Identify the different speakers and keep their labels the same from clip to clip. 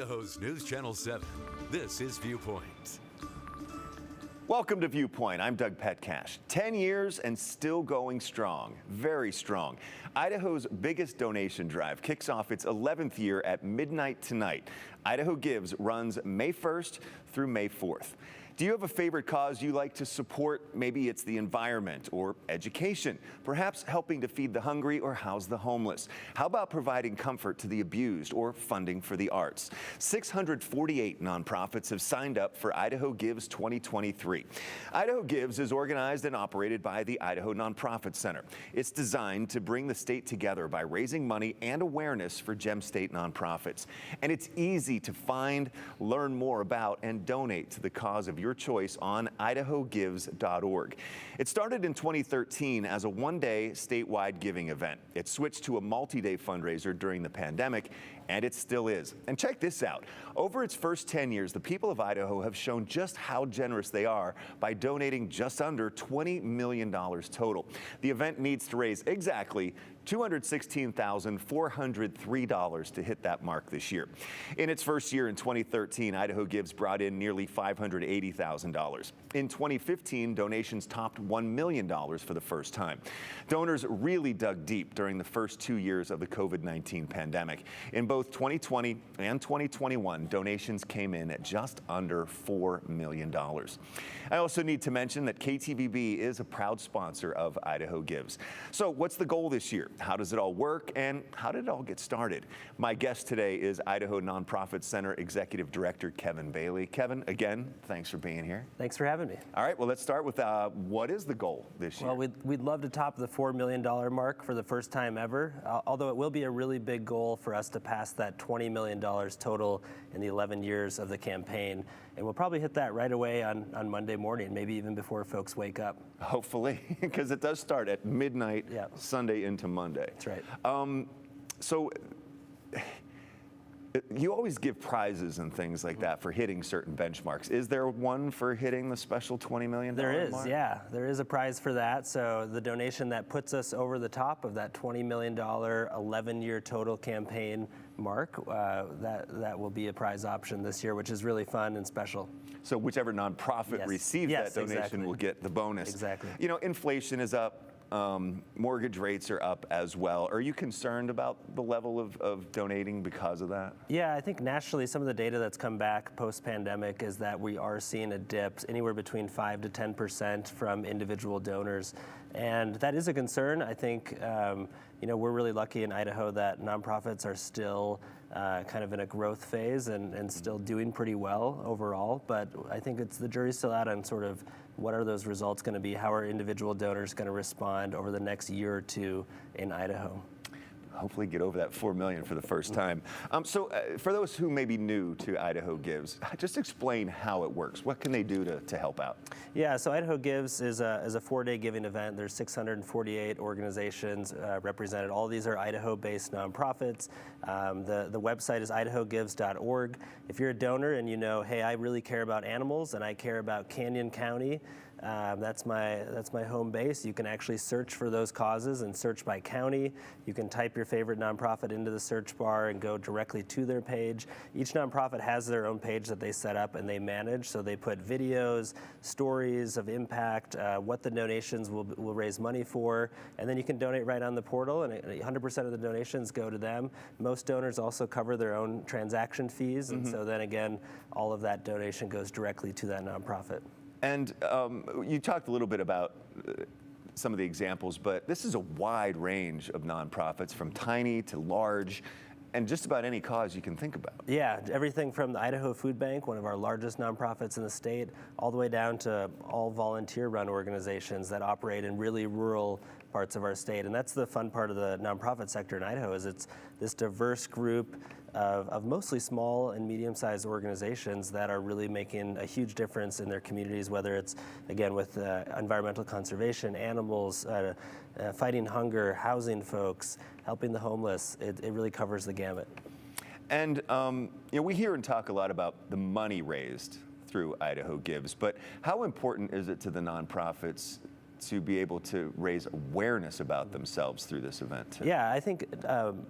Speaker 1: Idaho's News Channel 7. This is Viewpoint.
Speaker 2: Welcome to Viewpoint. I'm Doug Petcash. 10 years and still going strong, very strong. Idaho's biggest donation drive kicks off its 11th year at midnight tonight. Idaho Gives runs May 1st through May 4th. Do you have a favorite cause you like to support? Maybe it's the environment or education, perhaps helping to feed the hungry or house the homeless. How about providing comfort to the abused or funding for the arts? 648 nonprofits have signed up for Idaho Gives 2023. Idaho Gives is organized and operated by the Idaho Nonprofit Center. It's designed to bring the state together by raising money and awareness for Gem State nonprofits. And it's easy to find, learn more about, and donate to the cause of your choice on idahogives.org. It started in 2013 as a one-day statewide giving event. It switched to a multi-day fundraiser during the pandemic, and it still is. And check this out. Over its first 10 years, the people of Idaho have shown just how generous they are by donating just under $20 million total. The event needs to raise exactly $216,403 to hit that mark this year. In its first year in 2013, Idaho Gives brought in nearly $580,000. In 2015, donations topped $1 million for the first time. Donors really dug deep during the first 2 years of the COVID-19 pandemic. In both 2020 and 2021, donations came in at just under $4 million. I also need to mention that KTVB is a proud sponsor of Idaho Gives. So what's the goal this year? How does it all work, and how did it all get started? My guest today is Idaho Nonprofit Center Executive Director Kevin Bailey. Kevin, again, thanks for being here.
Speaker 3: Thanks for having me.
Speaker 2: All right, well, let's start with what is the goal this year?
Speaker 3: Well, we'd love to top the $4 million mark for the first time ever, although it will be a really big goal for us to pass that $20 million total in the 11 years of the campaign. And we'll probably hit that right away on Monday morning, maybe even before folks wake up.
Speaker 2: Hopefully, because it does start at midnight, Sunday into Monday.
Speaker 3: That's right.
Speaker 2: So you always give prizes and things like that for hitting certain benchmarks. Is there one for hitting the special $20 million
Speaker 3: There is,
Speaker 2: mark?
Speaker 3: yeah. There is a prize for that. So the donation that puts us over the top of that $20 million 11-year total campaign mark, that will be a prize option this year, which is really fun and special.
Speaker 2: So whichever nonprofit receives that donation will get the bonus.
Speaker 3: Exactly.
Speaker 2: You know, inflation is up. Mortgage rates are up as well. Are you concerned about the level of donating because of that?
Speaker 3: Yeah, I think nationally some of the data that's come back post-pandemic is that we are seeing a dip anywhere between 5 to 10% from individual donors. And that is a concern. I think we're really lucky in Idaho that nonprofits are still kind of in a growth phase and still doing pretty well overall. But I think the jury's still out on sort of what are those results going to be? How are individual donors going to respond over the next year or two in Idaho?
Speaker 2: Hopefully get over that $4 million for the first time. So for those who may be new to Idaho Gives, just explain how it works. What can they do to help out?
Speaker 3: Yeah, so Idaho Gives is a 4-day giving event. There's 648 organizations represented. All these are Idaho-based nonprofits. The website is idahogives.org. If you're a donor and you know, hey, I really care about animals and I care about Canyon County, that's my home base. You can actually search for those causes and search by county. You can type your favorite nonprofit into the search bar and go directly to their page. Each nonprofit has their own page that they set up and they manage. So they put videos, stories of impact, what the donations will raise money for, and then you can donate right on the portal, and 100% of the donations go to them. Most donors also cover their own transaction fees, and so then again, all of that donation goes directly to that nonprofit.
Speaker 2: And you talked a little bit about some of the examples, but this is a wide range of nonprofits, from tiny to large, and just about any cause you can think about.
Speaker 3: Yeah, everything from the Idaho Food Bank, one of our largest nonprofits in the state, all the way down to all volunteer-run organizations that operate in really rural parts of our state. And that's the fun part of the nonprofit sector in Idaho, is it's this diverse group of mostly small and medium-sized organizations that are really making a huge difference in their communities, whether it's, again, with environmental conservation, animals, fighting hunger, housing folks, helping the homeless. It really covers the gamut.
Speaker 2: And we hear and talk a lot about the money raised through Idaho Gives, but how important is it to the nonprofits to be able to raise awareness about themselves through this event too?
Speaker 3: Yeah, I think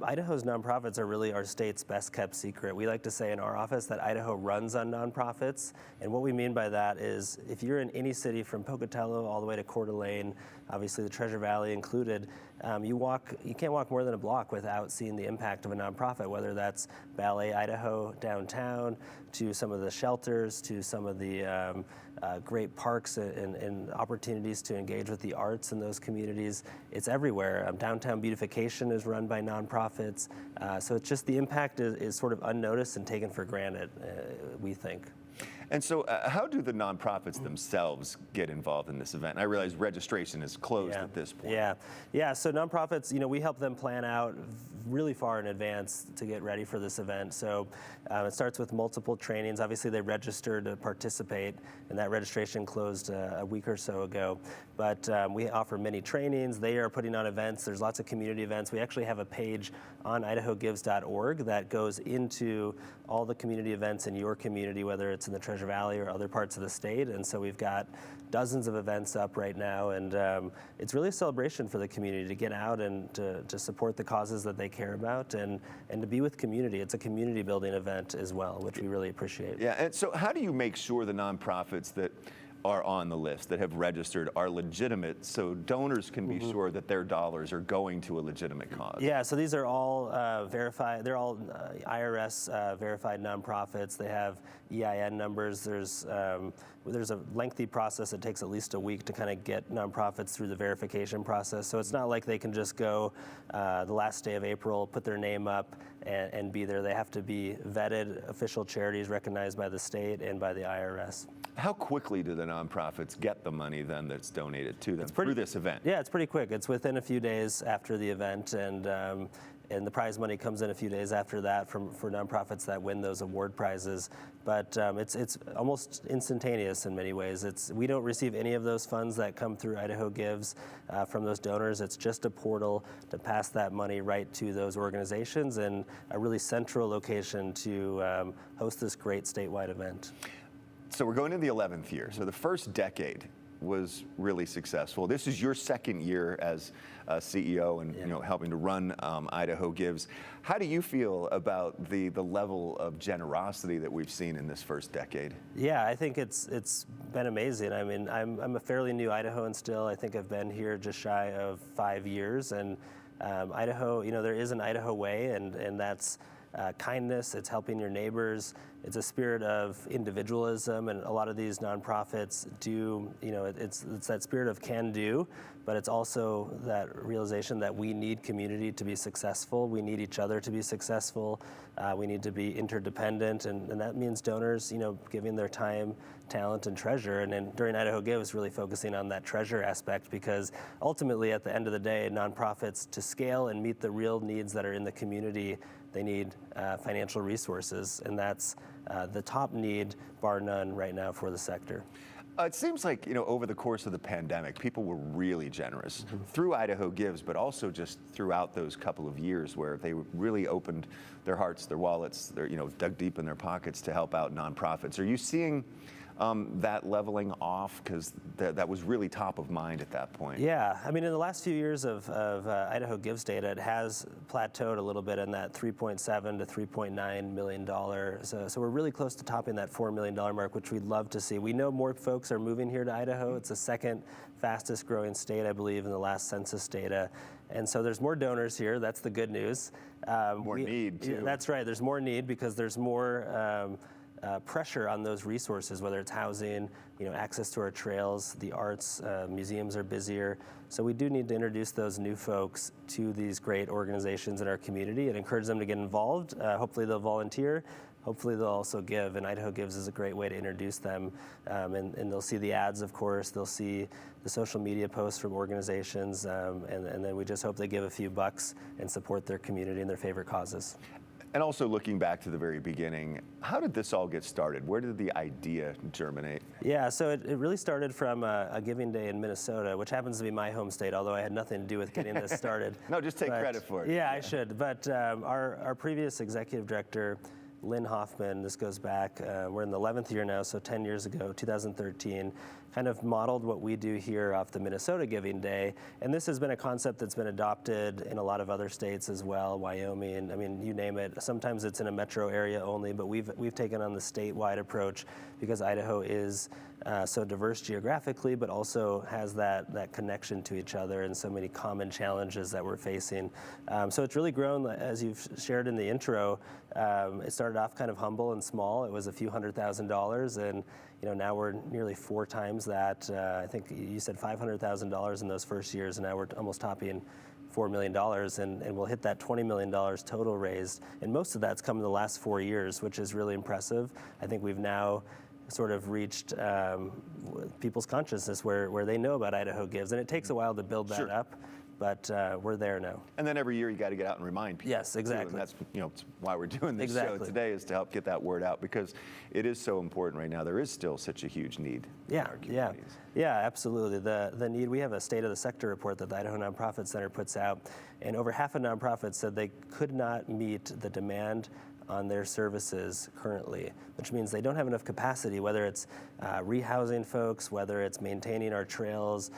Speaker 3: Idaho's nonprofits are really our state's best kept secret. We like to say in our office that Idaho runs on nonprofits, and what we mean by that is if you're in any city from Pocatello all the way to Coeur d'Alene, obviously the Treasure Valley included, you can't walk more than a block without seeing the impact of a nonprofit, whether that's Ballet Idaho downtown, to some of the shelters, to some of the great parks and opportunities to engage with the arts in those communities. It's everywhere. Downtown beautification is run by nonprofits. So it's just the impact is sort of unnoticed and taken for granted, we think.
Speaker 2: And so how do the nonprofits themselves get involved in this event? I realize registration is closed at this point.
Speaker 3: Yeah. So nonprofits, we help them plan out really far in advance to get ready for this event. So it starts with multiple trainings. Obviously, they register to participate, and that registration closed a week or so ago. But we offer many trainings. They are putting on events. There's lots of community events. We actually have a page on idahogives.org that goes into all the community events in your community, whether it's in the Treasure Valley or other parts of the state. And so we've got dozens of events up right now, and it's really a celebration for the community to get out and to support the causes that they care about and to be with community. It's a community building event as well, which we really appreciate.
Speaker 2: Yeah, and so how do you make sure the nonprofits that are on the list, that have registered, are legitimate, so donors can be sure that their dollars are going to a legitimate cause?
Speaker 3: Yeah, so these are all verified. They're all IRS verified nonprofits. They have EIN numbers. There's a lengthy process. It takes at least a week to kind of get nonprofits through the verification process. So it's not like they can just go the last day of April, put their name up, and be there. They have to be vetted, official charities recognized by the state and by the IRS.
Speaker 2: How quickly do the nonprofits get the money then that's donated to them through this event?
Speaker 3: Yeah, it's pretty quick. It's within a few days after the event, and the prize money comes in a few days after that for nonprofits that win those award prizes. But it's almost instantaneous in many ways. We don't receive any of those funds that come through Idaho Gives from those donors. It's just a portal to pass that money right to those organizations and a really central location to host this great statewide event.
Speaker 2: So we're going into the 11th year. So the first decade was really successful. This is your second year as CEO and helping to run Idaho Gives. How do you feel about the level of generosity that we've seen in this first decade?
Speaker 3: Yeah, I think it's been amazing. I mean, I'm a fairly new Idahoan still. I think I've been here just shy of 5 years, and Idaho, there is an Idaho way, and that's kindness. It's helping your neighbors. It's a spirit of individualism, and a lot of these nonprofits do, it's that spirit of can do, but it's also that realization that we need community to be successful. We need each other to be successful. We need to be interdependent, and that means donors, giving their time, talent, and treasure. And then during Idaho Gives, really focusing on that treasure aspect, because ultimately, at the end of the day, nonprofits, to scale and meet the real needs that are in the community, they need financial resources, and that's the top need, bar none, right now for the sector.
Speaker 2: It seems like, over the course of the pandemic, people were really generous through Idaho Gives, but also just throughout those couple of years where they really opened their hearts, their wallets, dug deep in their pockets to help out nonprofits. Are you seeing that leveling off? Because that was really top of mind at that point.
Speaker 3: Yeah, I mean, in the last few years of Idaho Gives data, it has plateaued a little bit in that $3.7 to $3.9 million. So we're really close to topping that $4 million mark, which we'd love to see. We know more folks are moving here to Idaho. It's the second fastest growing state, I believe, in the last census data. And so there's more donors here. That's the good news.
Speaker 2: More need, too.
Speaker 3: That's right. There's more need because there's more pressure on those resources, whether it's housing, access to our trails, the arts, museums are busier. So we do need to introduce those new folks to these great organizations in our community and encourage them to get involved. Hopefully they'll volunteer. Hopefully they'll also give, and Idaho Gives is a great way to introduce them. And they'll see the ads, of course. They'll see the social media posts from organizations, and then we just hope they give a few bucks and support their community and their favorite causes.
Speaker 2: And also looking back to the very beginning, how did this all get started? Where did the idea germinate?
Speaker 3: Yeah, so it really started from a giving day in Minnesota, which happens to be my home state, although I had nothing to do with getting this started.
Speaker 2: No, just take credit for it.
Speaker 3: Yeah, I should. But our previous executive director, Lynn Hoffman, this goes back, we're in the 11th year now, so 10 years ago, 2013, kind of modeled what we do here off the Minnesota Giving Day. And this has been a concept that's been adopted in a lot of other states as well, Wyoming, I mean, you name it. Sometimes it's in a metro area only, but we've taken on the statewide approach because Idaho is so diverse geographically, but also has that connection to each other and so many common challenges that we're facing. So it's really grown, as you've shared in the intro. It started off kind of humble and small. It was a few $100,000, and now we're nearly 4 times that. I think you said $500,000 in those first years, and now we're almost topping $4 million, and we'll hit that $20 million total raised. And most of that's come in the last 4 years, which is really impressive. I think we've now sort of reached people's consciousness where they know about Idaho Gives, and it takes a while to build that up, but we're there now.
Speaker 2: And then every year you got to get out and remind people.
Speaker 3: Yes, exactly.
Speaker 2: And that's why we're doing this show today, is to help get that word out, because it is so important right now. There is still such a huge need in our communities.
Speaker 3: Yeah, absolutely. The need, we have a State of the Sector report that the Idaho Nonprofit Center puts out, and over half of nonprofits said they could not meet the demand on their services currently, which means they don't have enough capacity, whether it's rehousing folks, whether it's maintaining our trails,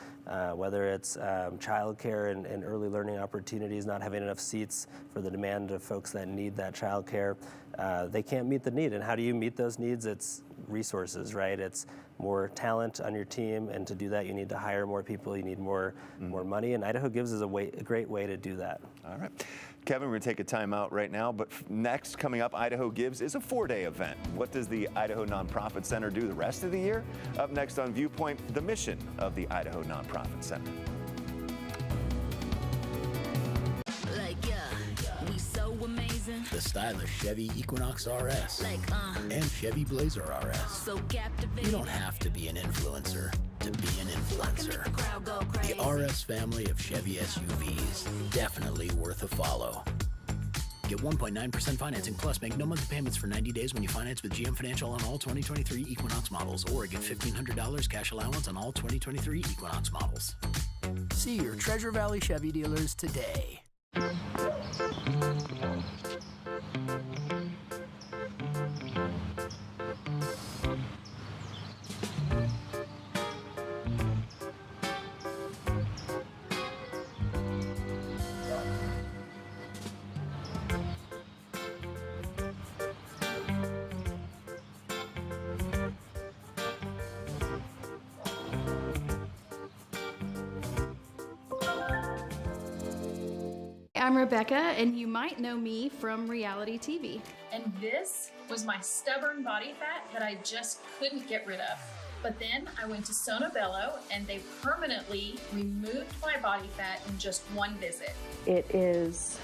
Speaker 3: whether it's childcare and early learning opportunities, not having enough seats for the demand of folks that need that childcare. They can't meet the need. And how do you meet those needs? It's resources, right? It's more talent on your team, and to do that you need to hire more people, you need more money, and Idaho Gives is a great way to do that.
Speaker 2: All right. Kevin, we're going to take a time out right now, but next, coming up, Idaho Gives is a 4-day event. What does the Idaho Nonprofit Center do the rest of the year? Up next on Viewpoint, the mission of the Idaho Nonprofit Center.
Speaker 4: We so amazing.
Speaker 5: The stylish Chevy Equinox RS and Chevy Blazer RS.
Speaker 4: So captivating.
Speaker 5: You don't have to be an influencer to be an influencer. The RS family of Chevy SUVs, definitely worth a follow. Get 1.9% financing plus make no monthly payments for 90 days when you finance with GM Financial on all 2023 Equinox models, or get $1,500 cash allowance on all 2023 Equinox models.
Speaker 6: See your Treasure Valley Chevy dealers today.
Speaker 7: I'm Rebecca, and you might know me from reality TV.
Speaker 8: And this was my stubborn body fat that I just couldn't get rid of. But then I went to Sono Bello, and they permanently removed my body fat in just one visit.
Speaker 9: It is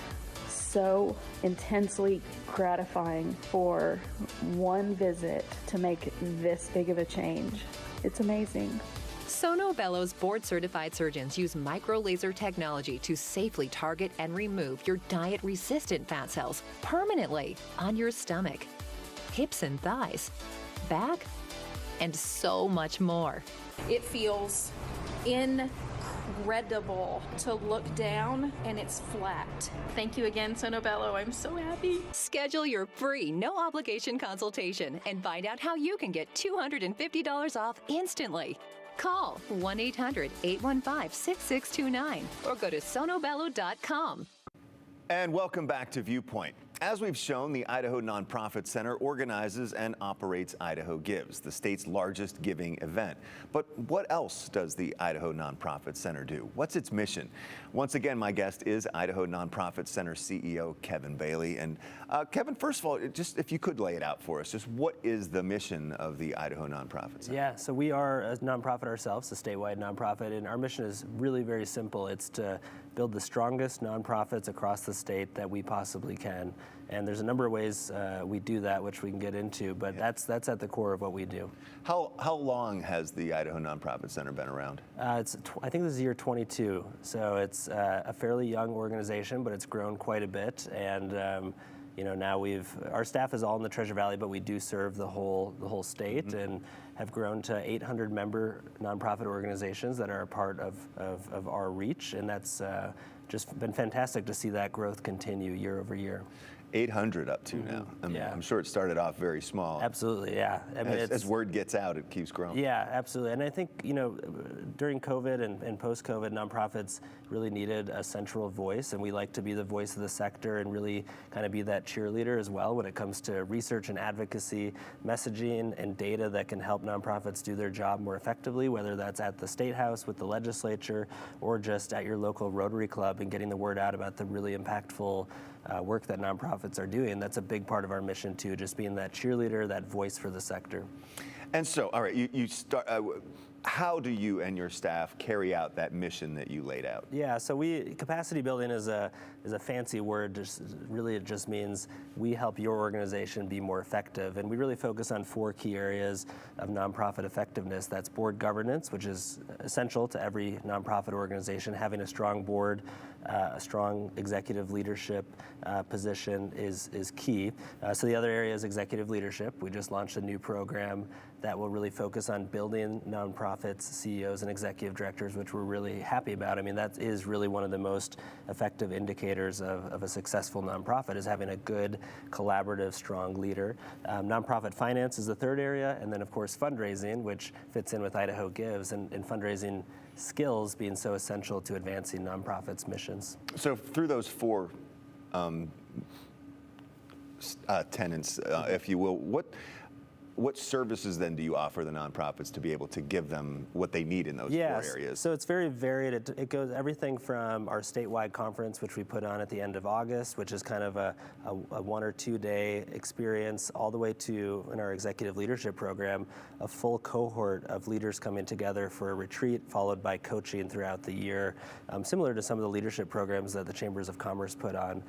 Speaker 9: so intensely gratifying for one visit to make this big of a change. It's amazing.
Speaker 10: Sono Bello's board-certified surgeons use micro-laser technology to safely target and remove your diet-resistant fat cells permanently on your stomach, hips and thighs, back, and so much more.
Speaker 7: It feels incredible to look down and it's flat. Thank you again, Sono Bello. I'm so happy.
Speaker 10: Schedule your free, no-obligation consultation and find out how you can get $250 off instantly. Call 1-800-815-6629 or go to sonobello.com.
Speaker 2: And welcome back to Viewpoint. As we've shown, the Idaho Nonprofit Center organizes and operates Idaho Gives, the state's largest giving event. But what else does the Idaho Nonprofit Center do? What's its mission? Once again, my guest is Idaho Nonprofit Center CEO Kevin Bailey. And Kevin, first of all, just if you could lay it out for us, just what is the mission of the Idaho Nonprofit Center?
Speaker 3: Yeah, so we are a nonprofit ourselves, a statewide nonprofit, and our mission is really very simple. It's to build the strongest nonprofits across the state that we possibly can. And there's a number of ways we do that, which we can get into, but that's at the core of what we do.
Speaker 2: How long has the Idaho Nonprofit Center been around?
Speaker 3: I think this is year 22, so it's a fairly young organization, but it's grown quite a bit. And now our staff is all in the Treasure Valley, but we do serve the whole state, and have grown to 800 member nonprofit organizations that are a part of our reach, and that's just been fantastic to see that growth continue year over year.
Speaker 2: 800 up to now. I mean,
Speaker 3: Yeah.
Speaker 2: I'm sure it started off very small.
Speaker 3: Absolutely, yeah. I mean,
Speaker 2: As word gets out, it keeps growing.
Speaker 3: Yeah, absolutely. And I think, during COVID and post-COVID, nonprofits really needed a central voice, and we like to be the voice of the sector and really kind of be that cheerleader as well when it comes to research and advocacy, messaging and data that can help nonprofits do their job more effectively, whether that's at the State House with the legislature or just at your local Rotary Club and getting the word out about the really impactful work that nonprofits are doing. That's a big part of our mission too, just being that cheerleader, that voice for the sector.
Speaker 2: And so, all right, you start. How do you and your staff carry out that mission that you laid out?
Speaker 3: Yeah, so capacity building is a fancy word. It just means we help your organization be more effective, and we really focus on 4 key areas of nonprofit effectiveness. That's board governance, which is essential to every nonprofit organization. Having a strong board, a strong executive leadership position is key. So the other area is executive leadership. We just launched a new program that will really focus on building nonprofits, CEOs, and executive directors, which we're really happy about. I mean, that is really one of the most effective indicators of a successful nonprofit, is having a good, collaborative, strong leader. Nonprofit finance is the third area, and then, of course, fundraising, which fits in with Idaho Gives, and fundraising skills being so essential to advancing nonprofits' missions.
Speaker 2: So through those 4 tenants, if you will, what services then do you offer the nonprofits to be able to give them what they need in those 4 areas? So
Speaker 3: it's very varied. It goes everything from our statewide conference, which we put on at the end of August, which is kind of a 1 or 2 day experience, all the way to, in our executive leadership program, a full cohort of leaders coming together for a retreat, followed by coaching throughout the year, similar to some of the leadership programs that the Chambers of Commerce put on,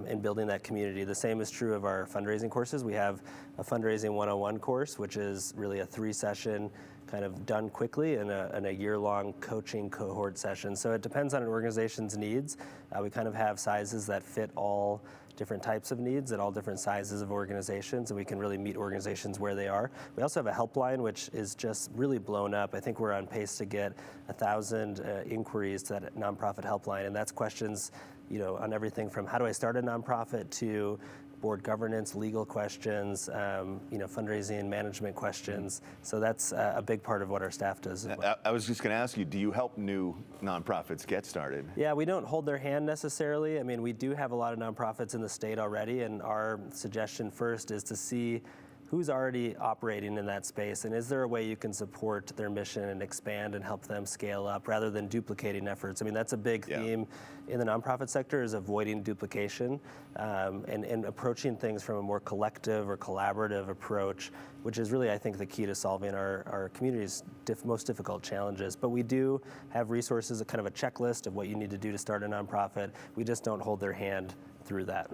Speaker 3: in building that community. The same is true of our fundraising courses. We have a fundraising 101 course, which is really a 3-session kind of done quickly and a year-long coaching cohort session. So it depends on an organization's needs. We kind of have sizes that fit all different types of needs at all different sizes of organizations, and we can really meet organizations where they are. We also have a helpline, which is just really blown up. I think we're on pace to get 1,000 inquiries to that nonprofit helpline, and that's questions, on everything from how do I start a nonprofit to board governance, legal questions, fundraising, management questions. So that's a big part of what our staff does as well.
Speaker 2: I was just going to ask you, do you help new nonprofits get started?
Speaker 3: Yeah, we don't hold their hand necessarily. I mean, we do have a lot of nonprofits in the state already, and our suggestion first is to see who's already operating in that space, and is there a way you can support their mission and expand and help them scale up rather than duplicating efforts? I mean, that's a big theme in the nonprofit sector, is avoiding duplication and approaching things from a more collective or collaborative approach, which is really, I think, the key to solving our community's most difficult challenges. But we do have resources, a kind of a checklist of what you need to do to start a nonprofit. We just don't hold their hand through that.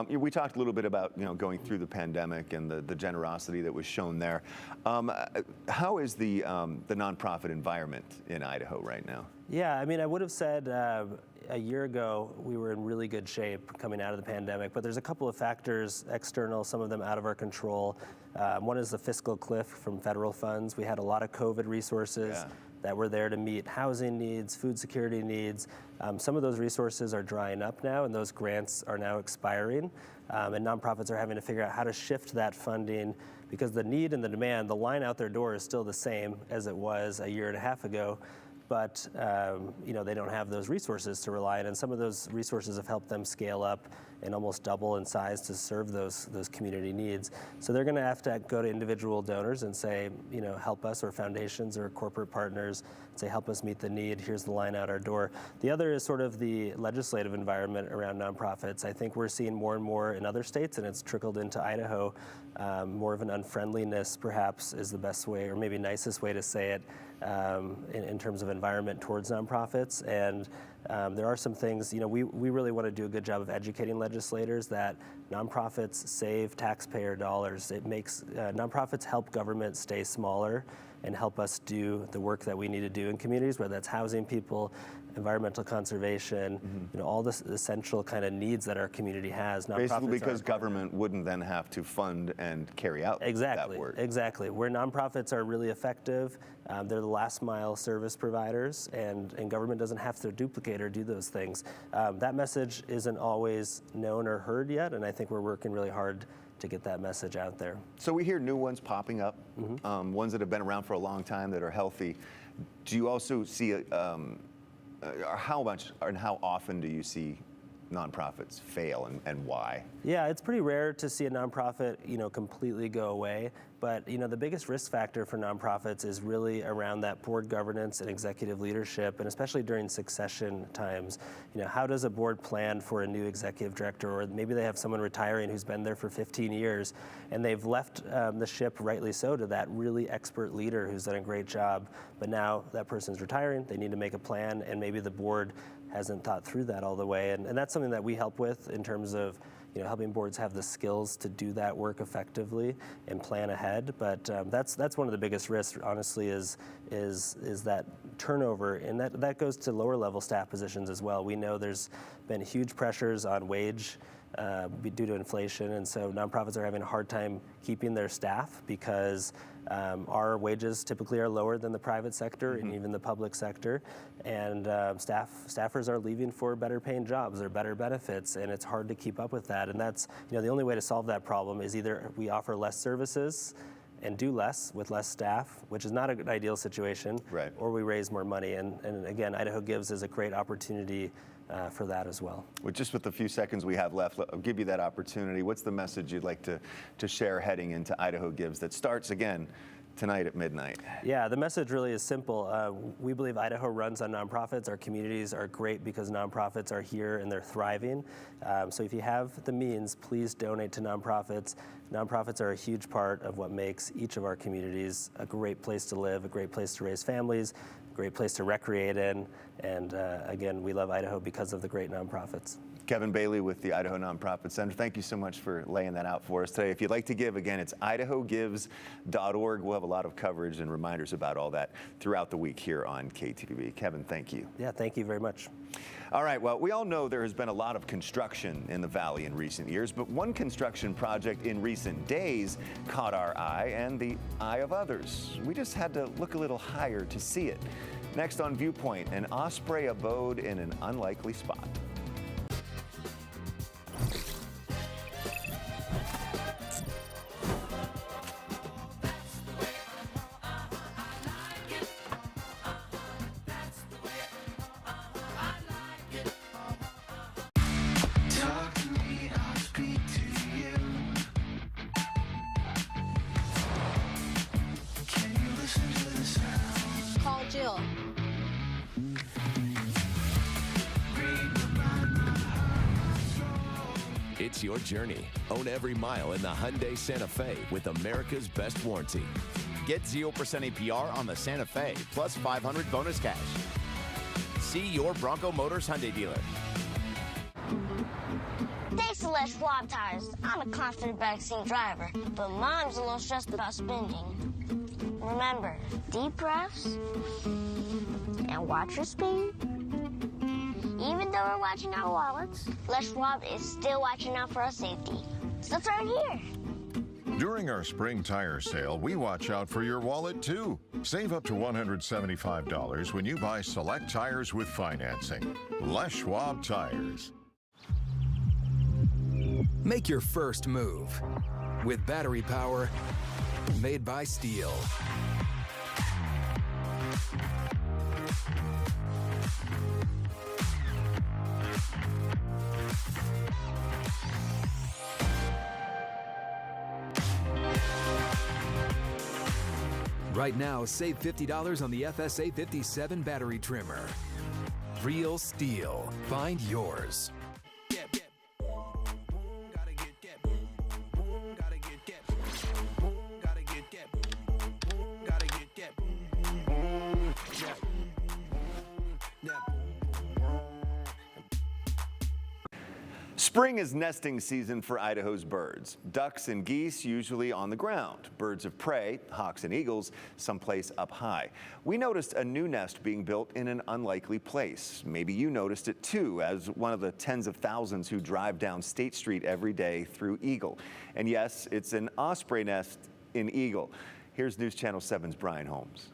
Speaker 2: We talked a little bit about going through the pandemic and the generosity that was shown there. How is the nonprofit environment in Idaho right now?
Speaker 3: Yeah, I mean, I would have said a year ago we were in really good shape coming out of the pandemic, but there's a couple of factors external, some of them out of our control. One is the fiscal cliff from federal funds. We had a lot of COVID resources that were there to meet housing needs, food security needs. Some of those resources are drying up now, and those grants are now expiring. And nonprofits are having to figure out how to shift that funding, because the need and the demand, the line out their door is still the same as it was a year and a half ago. But they don't have those resources to rely on, and some of those resources have helped them scale up and almost double in size to serve those community needs. So they're going to have to go to individual donors and say, help us, or foundations or corporate partners, say, help us meet the need. Here's the line out our door. The other is sort of the legislative environment around nonprofits. I think we're seeing more and more in other states, and it's trickled into Idaho. More of an unfriendliness, perhaps, is the best way, or maybe nicest way to say it, in terms of environment towards nonprofits. And there are some things, we really want to do a good job of educating legislators that nonprofits save taxpayer dollars. It makes nonprofits help government stay smaller and help us do the work that we need to do in communities, whether that's housing people, environmental conservation, all the essential kind of needs that our community has.
Speaker 2: Basically because government wouldn't then have to fund and carry out that work.
Speaker 3: Exactly. Where nonprofits are really effective, they're the last mile service providers, and government doesn't have to duplicate or do those things. That message isn't always known or heard yet, and I think we're working really hard to get that message out there.
Speaker 2: So we hear new ones popping up, ones that have been around for a long time that are healthy. Do you also see, how much and how often do you see nonprofits fail, and why?
Speaker 3: Yeah, it's pretty rare to see a nonprofit, completely go away. But, the biggest risk factor for nonprofits is really around that board governance and executive leadership, and especially during succession times. How does a board plan for a new executive director, or maybe they have someone retiring who's been there for 15 years, and they've left the ship, rightly so, to that really expert leader who's done a great job. But now that person's retiring, they need to make a plan, and maybe the board hasn't thought through that all the way. And that's something that we help with in terms of helping boards have the skills to do that work effectively and plan ahead. But that's one of the biggest risks, honestly, is that turnover, and that goes to lower level staff positions as well. We know there's been huge pressures on wage due to inflation, and so nonprofits are having a hard time keeping their staff because our wages typically are lower than the private sector and even the public sector, and staffers are leaving for better paying jobs or better benefits, and it's hard to keep up with that. And that's the only way to solve that problem is either we offer less services and do less with less staff, which is not an ideal situation,
Speaker 2: right,
Speaker 3: or we raise more money. And again, Idaho Gives is a great opportunity for that as well.
Speaker 2: Well, just with the few seconds we have left, I'll give you that opportunity. What's the message you'd like to share heading into Idaho Gives that starts again tonight at midnight?
Speaker 3: Yeah, the message really is simple. We believe Idaho runs on nonprofits. Our communities are great because nonprofits are here and they're thriving. So if you have the means, please donate to nonprofits. Nonprofits are a huge part of what makes each of our communities a great place to live, a great place to raise families, a great place to recreate in. And again, we love Idaho because of the great nonprofits.
Speaker 2: Kevin Bailey with the Idaho Nonprofit Center. Thank you so much for laying that out for us today. If you'd like to give, again, it's idahogives.org. We'll have a lot of coverage and reminders about all that throughout the week here on KTVB. Kevin, thank you.
Speaker 3: Yeah, thank you very much.
Speaker 2: All right, well, we all know there has been a lot of construction in the valley in recent years, but one construction project in recent days caught our eye and the eye of others. We just had to look a little higher to see it. Next on Viewpoint, an Osprey Abode in an unlikely spot.
Speaker 11: Call Jill.
Speaker 1: It's your journey. Own every mile in the Hyundai Santa Fe with America's best warranty.
Speaker 12: Get 0% APR on the Santa Fe, plus $500 bonus cash. See your Bronco Motors Hyundai dealer.
Speaker 13: Thanks to Les Schwab Tires, I'm a confident backseat driver, but Mom's a little stressed about spending. Remember, deep breaths and watch your speed. Even though we're watching our wallets, Les Schwab is still watching out for our safety. So let's earn here.
Speaker 14: During our spring tire sale, we watch out for your wallet too. Save up to $175 when you buy select tires with financing. Les Schwab Tires.
Speaker 15: Make your first move with battery power made by Steel. Right now, save $50 on the FSA 57 battery trimmer. Real Steel. Find yours.
Speaker 2: Spring is nesting season for Idaho's birds. Ducks and geese usually on the ground. Birds of prey, hawks and eagles, someplace up high. We noticed a new nest being built in an unlikely place. Maybe you noticed it too, as one of the tens of thousands who drive down State Street every day through Eagle. And yes, it's an Osprey Nest in Eagle. Here's News Channel 7's Brian Holmes.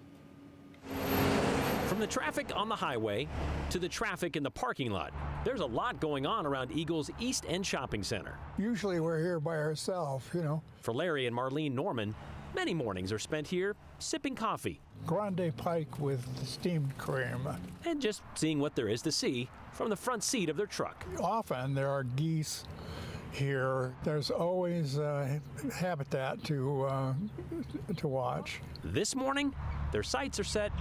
Speaker 16: From the traffic on the highway to the traffic in the parking lot, there's a lot going on around Eagle's East End Shopping Center.
Speaker 17: Usually we're here by ourselves, you know.
Speaker 16: For Larry and Marlene Norman, many mornings are spent here sipping coffee.
Speaker 17: Grande Pike with steamed cream.
Speaker 16: And just seeing what there is to see from the front seat of their truck.
Speaker 17: Often there are geese here. There's always habitat to watch.
Speaker 16: This morning, their sights are set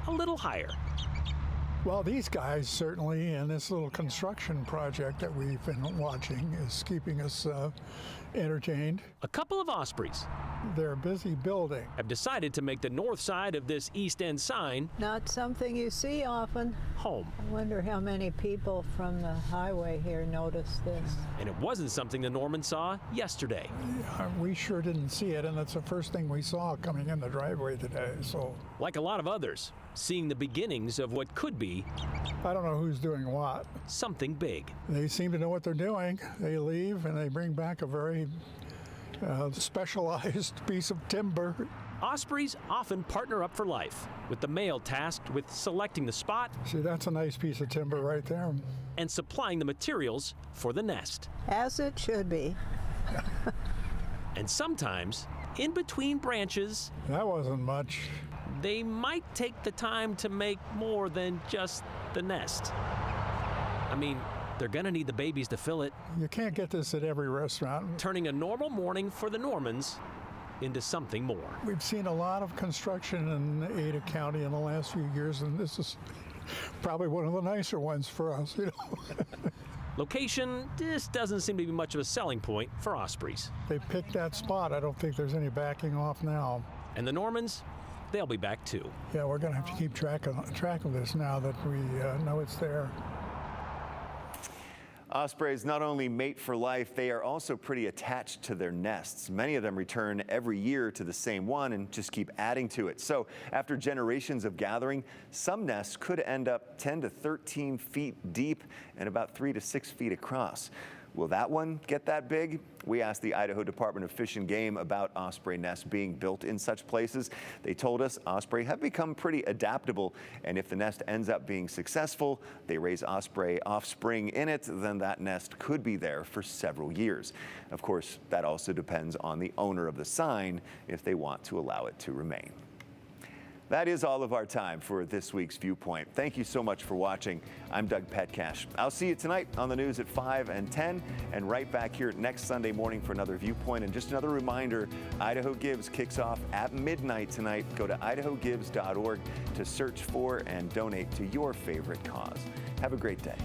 Speaker 16: a little higher.
Speaker 17: Well, these guys certainly, and this little construction project that we've been watching is keeping us entertained.
Speaker 16: A couple of ospreys.
Speaker 17: They're busy building.
Speaker 16: Have decided to make the north side of this East End sign
Speaker 18: not something you see often.
Speaker 16: Home.
Speaker 18: I wonder how many people from the highway here noticed this.
Speaker 16: And it wasn't something the Normans saw yesterday.
Speaker 17: We sure didn't see it, and that's the first thing we saw coming in the driveway today. So,
Speaker 16: like a lot of others, seeing the beginnings of what could be,
Speaker 17: I don't know who's doing what,
Speaker 16: something big.
Speaker 17: They seem to know what they're doing. They leave and they bring back a very specialized piece of timber.
Speaker 16: Ospreys often partner up for life, with the male tasked with selecting the spot.
Speaker 17: See, that's a nice piece of timber right there.
Speaker 16: And supplying the materials for the nest.
Speaker 18: As it should be.
Speaker 16: And sometimes, in between branches,
Speaker 17: that wasn't much.
Speaker 16: They might take the time to make more than just the nest. I mean, they're gonna need the babies to fill it.
Speaker 17: You can't get this at every restaurant.
Speaker 16: Turning a normal morning for the Normans into something more.
Speaker 17: We've seen a lot of construction in Ada County in the last few years, and this is probably one of the nicer ones for us, you know.
Speaker 16: Location, this doesn't seem to be much of a selling point for ospreys.
Speaker 17: They picked that spot. I don't think there's any backing off now.
Speaker 16: And the Normans, they'll be back too.
Speaker 17: Yeah, we're going to have to keep track of this now that we know it's there.
Speaker 2: Ospreys not only mate for life, they are also pretty attached to their nests. Many of them return every year to the same one and just keep adding to it. So after generations of gathering, some nests could end up 10 to 13 feet deep and about 3 to 6 feet across. Will that one get that big? We asked the Idaho Department of Fish and Game about osprey nests being built in such places. They told us osprey have become pretty adaptable, and if the nest ends up being successful, they raise osprey offspring in it, then that nest could be there for several years. Of course, that also depends on the owner of the sign if they want to allow it to remain. That is all of our time for this week's Viewpoint. Thank you so much for watching. I'm Doug Petcash. I'll see you tonight on the news at 5 and 10, and right back here next Sunday morning for another Viewpoint. And just another reminder, Idaho Gives kicks off at midnight tonight. Go to idahogives.org to search for and donate to your favorite cause. Have a great day.